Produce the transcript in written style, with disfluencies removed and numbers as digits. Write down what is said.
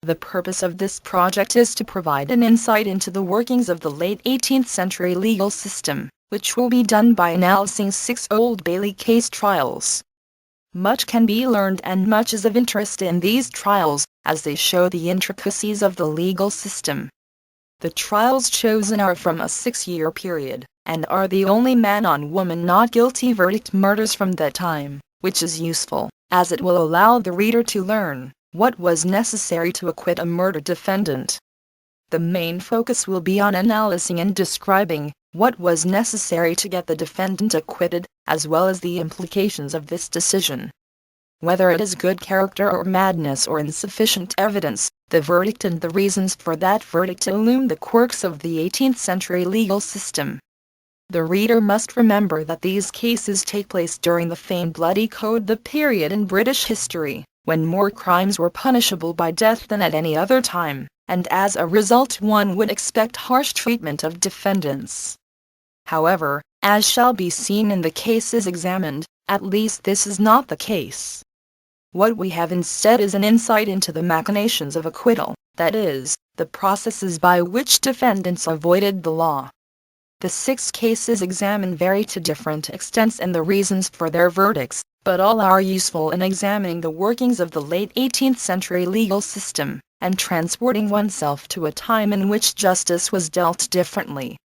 The purpose of this project is to provide an insight into the workings of the late 18th century legal system, which will be done by analyzing 6 Old Bailey case trials. Much can be learned and much is of interest in these trials, as they show the intricacies of the legal system. The trials chosen are from a 6-year period, and are the only man-on-woman not guilty verdict murders from that time, which is useful, as it will allow the reader to learn what was necessary to acquit a murder defendant. The main focus will be on analyzing and describing what was necessary to get the defendant acquitted, as well as the implications of this decision. Whether it is good character or madness or insufficient evidence, the verdict and the reasons for that verdict illume the quirks of the 18th century legal system. The reader must remember that these cases take place during the famed Bloody Code, the period in British history when more crimes were punishable by death than at any other time, and as a result one would expect harsh treatment of defendants. However, as shall be seen in the cases examined, at least this is not the case. What we have instead is an insight into the machinations of acquittal, that is, the processes by which defendants avoided the law. The 6 cases examined vary to different extents in the reasons for their verdicts, but all are useful in examining the workings of the late 18th century legal system, and transporting oneself to a time in which justice was dealt differently.